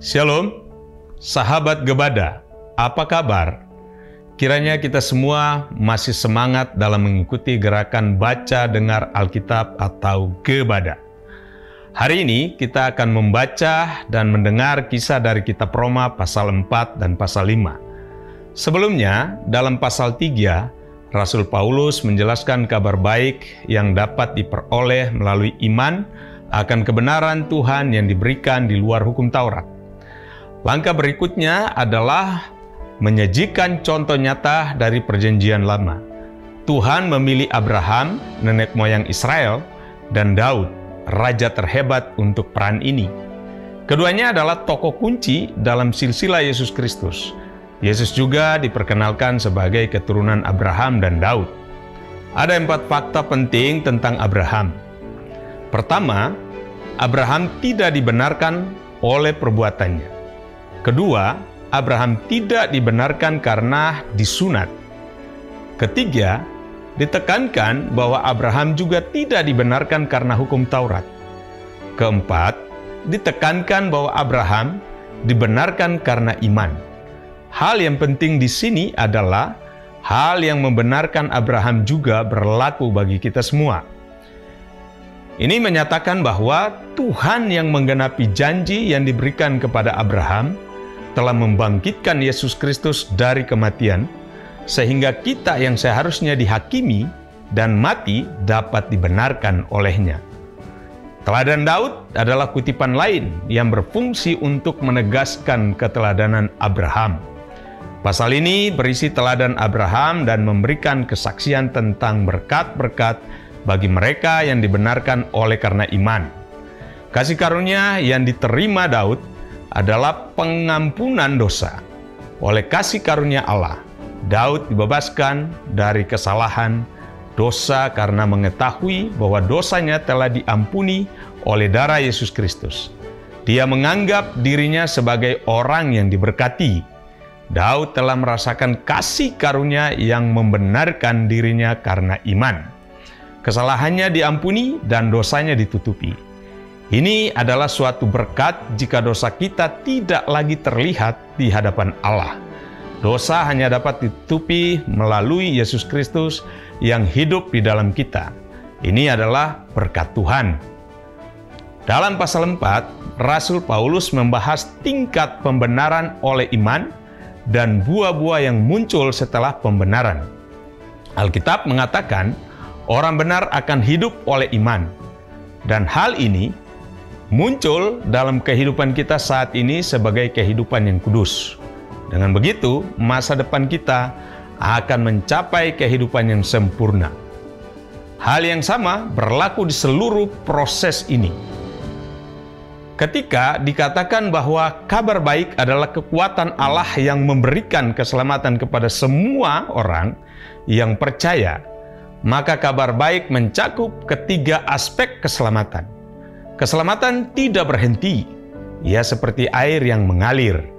Shalom, sahabat Gebada, apa kabar? Kiranya kita semua masih semangat dalam mengikuti gerakan baca dengar Alkitab atau Gebada. Hari ini kita akan membaca dan mendengar kisah dari kitab Roma pasal 4 dan pasal 5. Sebelumnya, dalam pasal 3, Rasul Paulus menjelaskan kabar baik yang dapat diperoleh melalui iman akan kebenaran Tuhan yang diberikan di luar hukum Taurat. Langkah berikutnya adalah menyajikan contoh nyata dari perjanjian lama. Tuhan memilih Abraham, nenek moyang Israel, dan Daud, raja terhebat untuk peran ini. Keduanya adalah tokoh kunci dalam silsilah Yesus Kristus. Yesus juga diperkenalkan sebagai keturunan Abraham dan Daud. Ada 4 fakta penting tentang Abraham. Pertama, Abraham tidak dibenarkan oleh perbuatannya. Kedua, Abraham tidak dibenarkan karena disunat. Ketiga, ditekankan bahwa Abraham juga tidak dibenarkan karena hukum Taurat. Keempat, ditekankan bahwa Abraham dibenarkan karena iman. Hal yang penting di sini adalah hal yang membenarkan Abraham juga berlaku bagi kita semua. Ini menyatakan bahwa Tuhan yang menggenapi janji yang diberikan kepada Abraham telah membangkitkan Yesus Kristus dari kematian, sehingga kita yang seharusnya dihakimi dan mati dapat dibenarkan olehnya. Teladan Daud adalah kutipan lain yang berfungsi untuk menegaskan keteladanan Abraham. Pasal ini berisi teladan Abraham dan memberikan kesaksian tentang berkat-berkat bagi mereka yang dibenarkan oleh karena iman. Kasih karunia yang diterima Daud adalah pengampunan dosa. Oleh kasih karunia Allah, Daud dibebaskan dari kesalahan dosa karena mengetahui bahwa dosanya telah diampuni oleh darah Yesus Kristus. Dia menganggap dirinya sebagai orang yang diberkati. Daud telah merasakan kasih karunia yang membenarkan dirinya karena iman. Kesalahannya diampuni dan dosanya ditutupi. Ini adalah suatu berkat jika dosa kita tidak lagi terlihat di hadapan Allah. Dosa hanya dapat ditutupi melalui Yesus Kristus yang hidup di dalam kita. Ini adalah berkat Tuhan. Dalam pasal 4, Rasul Paulus membahas tingkat pembenaran oleh iman dan buah-buah yang muncul setelah pembenaran. Alkitab mengatakan, orang benar akan hidup oleh iman. Dan hal ini muncul dalam kehidupan kita saat ini sebagai kehidupan yang kudus. Dengan begitu, masa depan kita akan mencapai kehidupan yang sempurna. Hal yang sama berlaku di seluruh proses ini. Ketika dikatakan bahwa kabar baik adalah kekuatan Allah yang memberikan keselamatan kepada semua orang yang percaya, maka kabar baik mencakup ketiga aspek keselamatan. Keselamatan tidak berhenti, ia seperti air yang mengalir.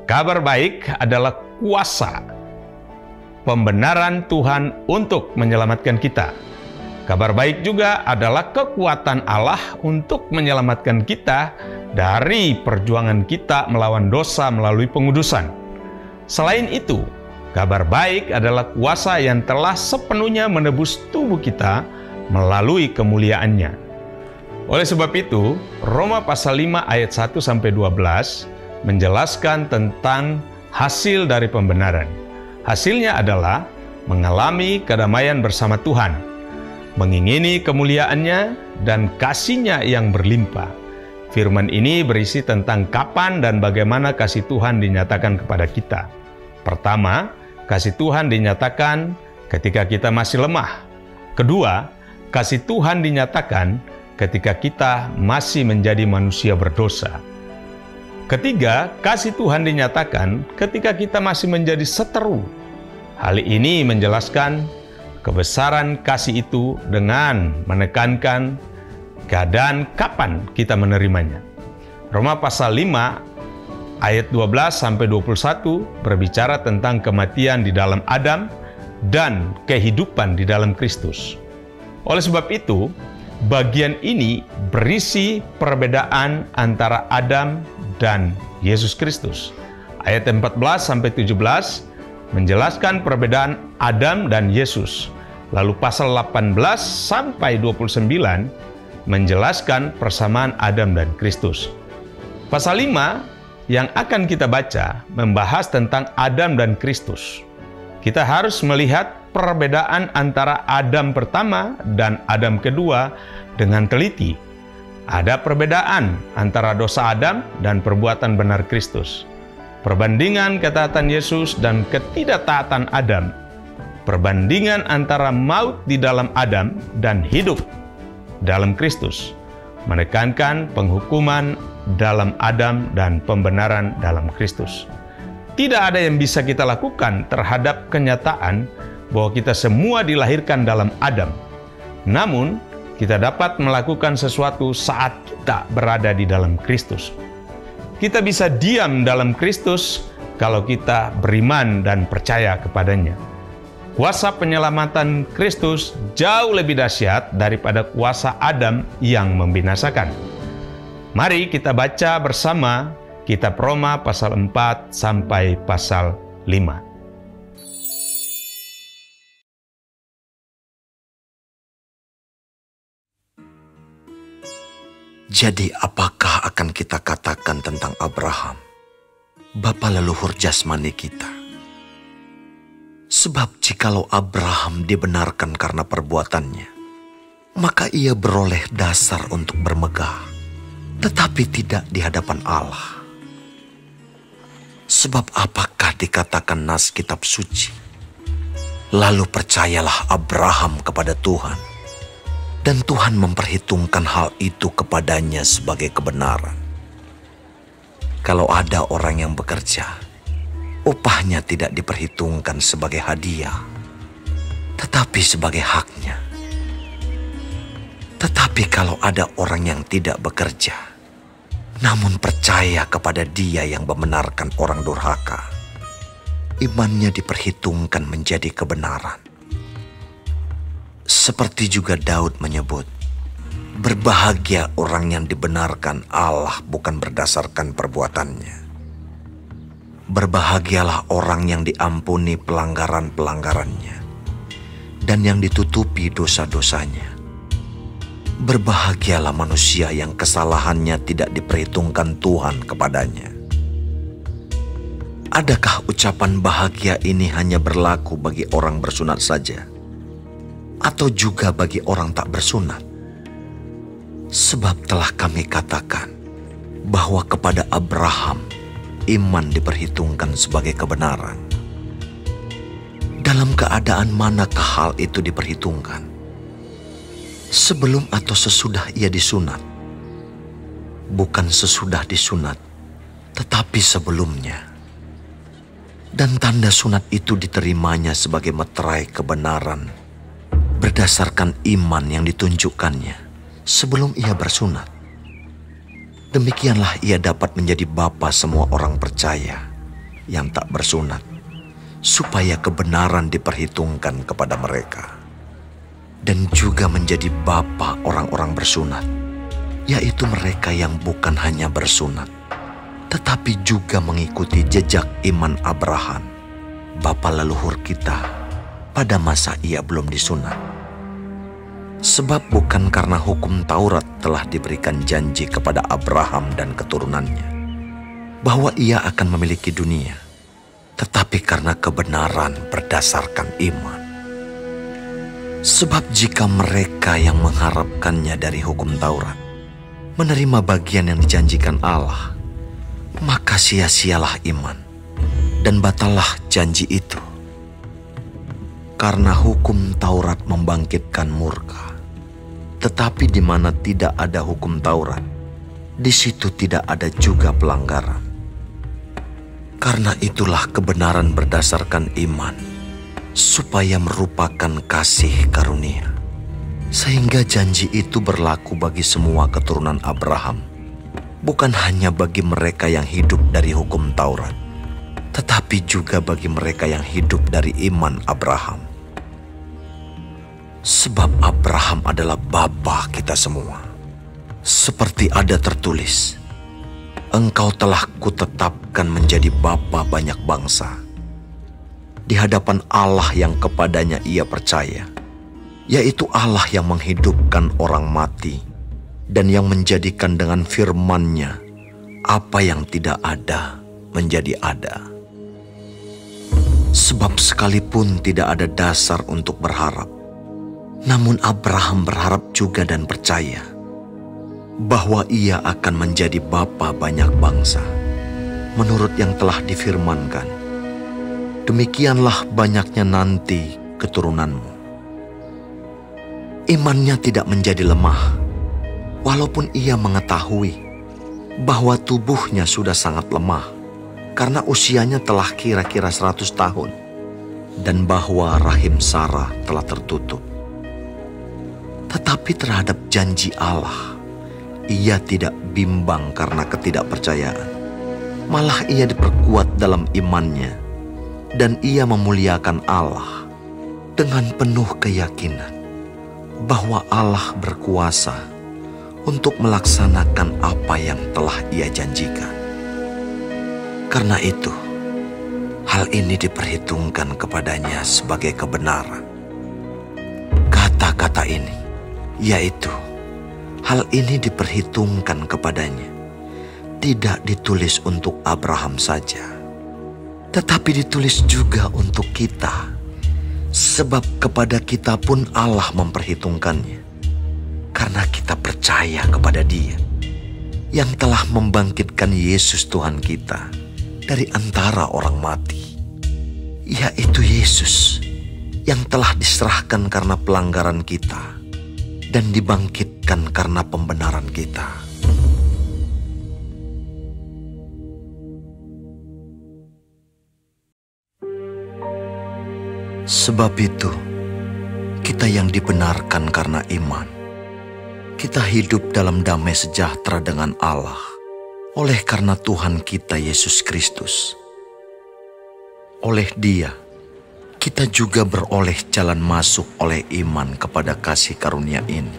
Kabar baik adalah kuasa pembenaran Tuhan untuk menyelamatkan kita. Kabar baik juga adalah kekuatan Allah untuk menyelamatkan kita dari perjuangan kita melawan dosa melalui pengudusan. Selain itu, kabar baik adalah kuasa yang telah sepenuhnya menebus tubuh kita melalui kemuliaannya. Oleh sebab itu, Roma pasal 5 ayat 1-12 menjelaskan tentang hasil dari pembenaran. Hasilnya adalah mengalami kedamaian bersama Tuhan, mengingini kemuliaannya dan kasih-Nya yang berlimpah. Firman ini berisi tentang kapan dan bagaimana kasih Tuhan dinyatakan kepada kita. Pertama, kasih Tuhan dinyatakan ketika kita masih lemah. Kedua, kasih Tuhan dinyatakan ketika kita masih menjadi manusia berdosa. Ketiga, kasih Tuhan dinyatakan ketika kita masih menjadi seteru. Hal ini menjelaskan kebesaran kasih itu dengan menekankan keadaan kapan kita menerimanya. Roma pasal 5 ayat 12-21 berbicara tentang kematian di dalam Adam dan kehidupan di dalam Kristus. Oleh sebab itu, bagian ini berisi perbedaan antara Adam dan Yesus Kristus. Ayat 14-17 menjelaskan perbedaan Adam dan Yesus. Lalu pasal 18-29 menjelaskan persamaan Adam dan Kristus. Pasal 5 yang akan kita baca membahas tentang Adam dan Kristus. Kita harus melihat perbedaan antara Adam pertama dan Adam kedua dengan teliti. Ada perbedaan antara dosa Adam dan perbuatan benar Kristus. Perbandingan ketaatan Yesus dan ketidaktaatan Adam. Perbandingan antara maut di dalam Adam dan hidup dalam Kristus. Menekankan penghukuman dalam Adam dan pembenaran dalam Kristus. Tidak ada yang bisa kita lakukan terhadap kenyataan bahwa kita semua dilahirkan dalam Adam. Namun, kita dapat melakukan sesuatu saat kita berada di dalam Kristus. Kita bisa diam dalam Kristus kalau kita beriman dan percaya kepadanya. Kuasa penyelamatan Kristus jauh lebih dahsyat daripada kuasa Adam yang membinasakan. Mari kita baca bersama Kitab Roma pasal 4 sampai pasal 5. Jadi apakah akan kita katakan tentang Abraham, bapa leluhur jasmani kita? Sebab jikalau Abraham dibenarkan karena perbuatannya, maka ia beroleh dasar untuk bermegah, tetapi tidak di hadapan Allah. Sebab apakah dikatakan nas kitab suci? Lalu percayalah Abraham kepada Tuhan, dan Tuhan memperhitungkan hal itu kepadanya sebagai kebenaran. Kalau ada orang yang bekerja, upahnya tidak diperhitungkan sebagai hadiah, tetapi sebagai haknya. Tetapi kalau ada orang yang tidak bekerja, namun percaya kepada Dia yang membenarkan orang durhaka, imannya diperhitungkan menjadi kebenaran. Seperti juga Daud menyebut, berbahagia orang yang dibenarkan Allah bukan berdasarkan perbuatannya. Berbahagialah orang yang diampuni pelanggaran-pelanggarannya dan yang ditutupi dosa-dosanya. Berbahagialah manusia yang kesalahannya tidak diperhitungkan Tuhan kepadanya. Adakah ucapan bahagia ini hanya berlaku bagi orang bersunat saja, atau juga bagi orang tak bersunat? Sebab telah kami katakan bahwa kepada Abraham iman diperhitungkan sebagai kebenaran. Dalam keadaan manakah hal itu diperhitungkan? Sebelum atau sesudah ia disunat? Bukan sesudah disunat, tetapi sebelumnya. Dan tanda sunat itu diterimanya sebagai meterai kebenaran berdasarkan iman yang ditunjukkannya sebelum ia bersunat. Demikianlah ia dapat menjadi bapa semua orang percaya yang tak bersunat, supaya kebenaran diperhitungkan kepada mereka. Dan juga menjadi bapa orang-orang bersunat, yaitu mereka yang bukan hanya bersunat, tetapi juga mengikuti jejak iman Abraham, bapa leluhur kita, pada masa ia belum disunat. Sebab bukan karena hukum Taurat telah diberikan janji kepada Abraham dan keturunannya bahwa ia akan memiliki dunia, tetapi karena kebenaran berdasarkan iman. Sebab jika mereka yang mengharapkannya dari hukum Taurat menerima bagian yang dijanjikan Allah, maka sia-sialah iman dan batallah janji itu. Karena hukum Taurat membangkitkan murka, tetapi di mana tidak ada hukum Taurat, di situ tidak ada juga pelanggaran. Karena itulah kebenaran berdasarkan iman, supaya merupakan kasih karunia, sehingga janji itu berlaku bagi semua keturunan Abraham, bukan hanya bagi mereka yang hidup dari hukum Taurat, tetapi juga bagi mereka yang hidup dari iman Abraham. Sebab Abraham adalah bapa kita semua. Seperti ada tertulis, engkau telah kutetapkan menjadi bapa banyak bangsa. Di hadapan Allah yang kepadanya ia percaya, yaitu Allah yang menghidupkan orang mati dan yang menjadikan dengan firman-Nya apa yang tidak ada menjadi ada. Sebab sekalipun tidak ada dasar untuk berharap, namun Abraham berharap juga dan percaya bahwa ia akan menjadi bapa banyak bangsa, menurut yang telah difirmankan, demikianlah banyaknya nanti keturunanmu. Imannya tidak menjadi lemah, walaupun ia mengetahui bahwa tubuhnya sudah sangat lemah, karena usianya telah kira-kira 100 tahun, dan bahwa rahim Sarah telah tertutup. Tetapi terhadap janji Allah, ia tidak bimbang karena ketidakpercayaan. Malah ia diperkuat dalam imannya, dan ia memuliakan Allah dengan penuh keyakinan bahwa Allah berkuasa untuk melaksanakan apa yang telah ia janjikan. Karena itu, hal ini diperhitungkan kepadanya sebagai kebenaran. Kata-kata ini, yaitu hal ini diperhitungkan kepadanya, tidak ditulis untuk Abraham saja, tetapi ditulis juga untuk kita, sebab kepada kita pun Allah memperhitungkannya, karena kita percaya kepada Dia yang telah membangkitkan Yesus Tuhan kita dari antara orang mati, yaitu Yesus yang telah diserahkan karena pelanggaran kita dan dibangkitkan karena pembenaran kita. Sebab itu, kita yang dibenarkan karena iman, kita hidup dalam damai sejahtera dengan Allah oleh karena Tuhan kita Yesus Kristus. Oleh Dia, kita juga beroleh jalan masuk oleh iman kepada kasih karunia ini.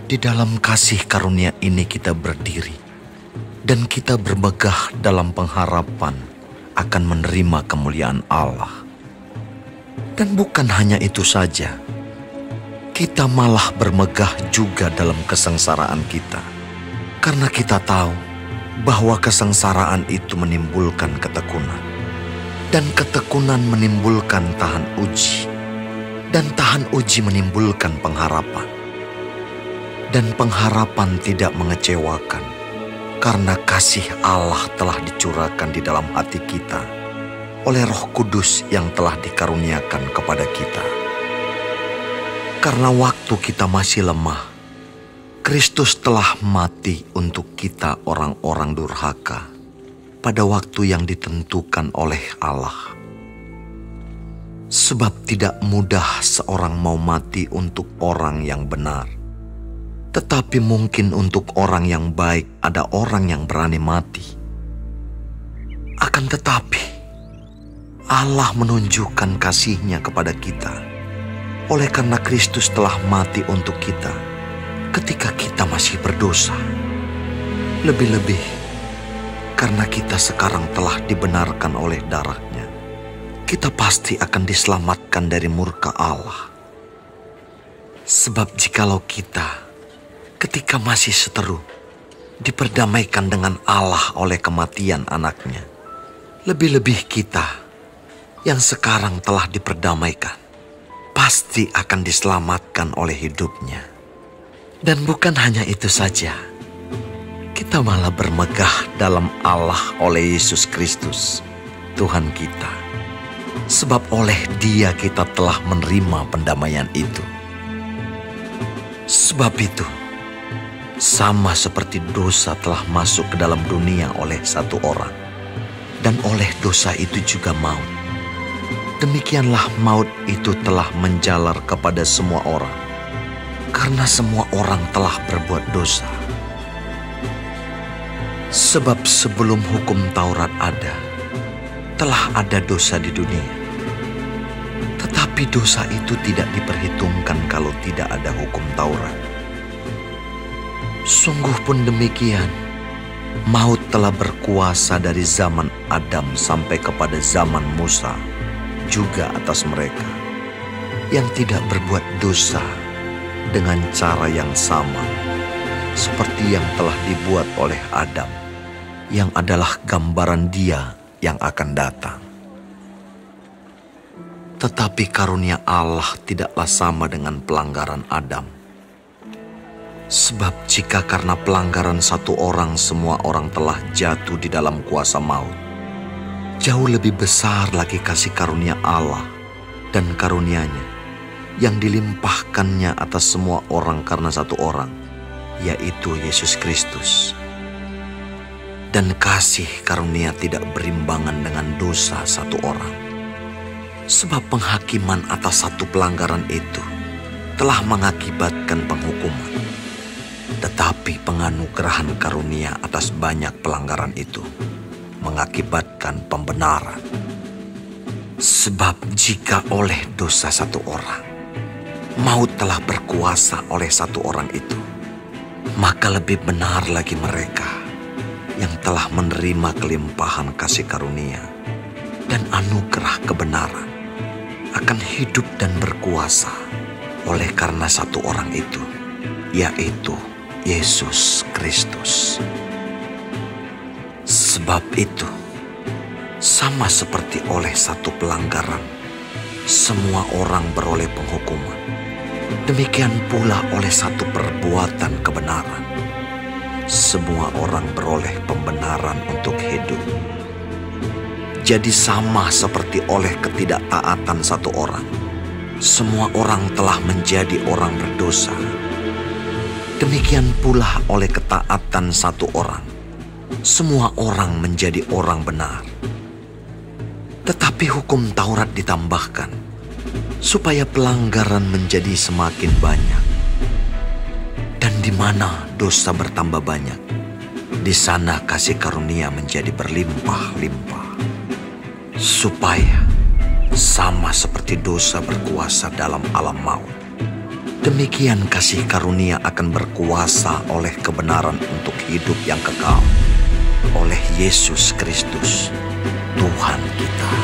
Di dalam kasih karunia ini kita berdiri, dan kita bermegah dalam pengharapan akan menerima kemuliaan Allah. Dan bukan hanya itu saja, kita malah bermegah juga dalam kesengsaraan kita, karena kita tahu bahwa kesengsaraan itu menimbulkan ketekunan, dan ketekunan menimbulkan tahan uji, dan tahan uji menimbulkan pengharapan. Dan pengharapan tidak mengecewakan, karena kasih Allah telah dicurahkan di dalam hati kita oleh Roh Kudus yang telah dikaruniakan kepada kita. Karena waktu kita masih lemah, Kristus telah mati untuk kita orang-orang durhaka pada waktu yang ditentukan oleh Allah. Sebab tidak mudah seorang mau mati untuk orang yang benar, tetapi mungkin untuk orang yang baik ada orang yang berani mati. Akan tetapi, Allah menunjukkan kasih-Nya kepada kita, oleh karena Kristus telah mati untuk kita ketika kita masih berdosa. Lebih-lebih, karena kita sekarang telah dibenarkan oleh darah-Nya, kita pasti akan diselamatkan dari murka Allah. Sebab jikalau kita, ketika masih seteru, diperdamaikan dengan Allah oleh kematian anak-Nya, lebih-lebih kita yang sekarang telah diperdamaikan, pasti akan diselamatkan oleh hidup-Nya. Dan bukan hanya itu saja, kita malah bermegah dalam Allah oleh Yesus Kristus, Tuhan kita. Sebab oleh Dia kita telah menerima pendamaian itu. Sebab itu, sama seperti dosa telah masuk ke dalam dunia oleh satu orang, dan oleh dosa itu juga maut, demikianlah maut itu telah menjalar kepada semua orang, karena semua orang telah berbuat dosa. Sebab sebelum hukum Taurat ada, telah ada dosa di dunia. Tetapi Tetapi dosa itu tidak diperhitungkan kalau tidak ada hukum Taurat. Sungguh pun demikian, maut telah berkuasa dari zaman Adam sampai kepada zaman Musa, juga atas mereka yang tidak berbuat dosa dengan cara yang sama, seperti yang telah dibuat oleh Adam, yang adalah gambaran Dia yang akan datang. Tetapi karunia Allah tidaklah sama dengan pelanggaran Adam. Sebab jika karena pelanggaran satu orang semua orang telah jatuh di dalam kuasa maut, jauh lebih besar lagi kasih karunia Allah dan karunia-Nya yang dilimpahkannya atas semua orang karena satu orang, yaitu Yesus Kristus. Dan kasih karunia tidak berimbangan dengan dosa satu orang. Sebab penghakiman atas satu pelanggaran itu telah mengakibatkan penghukuman. Tetapi penganugerahan karunia atas banyak pelanggaran itu mengakibatkan pembenaran. Sebab jika oleh dosa satu orang, maut telah berkuasa oleh satu orang itu, maka lebih benar lagi mereka yang telah menerima kelimpahan kasih karunia dan anugerah kebenaran akan hidup dan berkuasa oleh karena satu orang itu, yaitu Yesus Kristus. Sebab itu, sama seperti oleh satu pelanggaran, semua orang beroleh penghukuman. Demikian pula oleh satu perbuatan kebenaran, semua orang beroleh pembenaran untuk hidup. Jadi sama seperti oleh ketidaktaatan satu orang, semua orang telah menjadi orang berdosa. Demikian pula oleh ketaatan satu orang, semua orang menjadi orang benar. Tetapi hukum Taurat ditambahkan, supaya pelanggaran menjadi semakin banyak. Dan di mana dosa bertambah banyak, di sana kasih karunia menjadi berlimpah-limpah. Supaya sama seperti dosa berkuasa dalam alam maut, demikian kasih karunia akan berkuasa oleh kebenaran untuk hidup yang kekal oleh Yesus Kristus, Tuhan kita.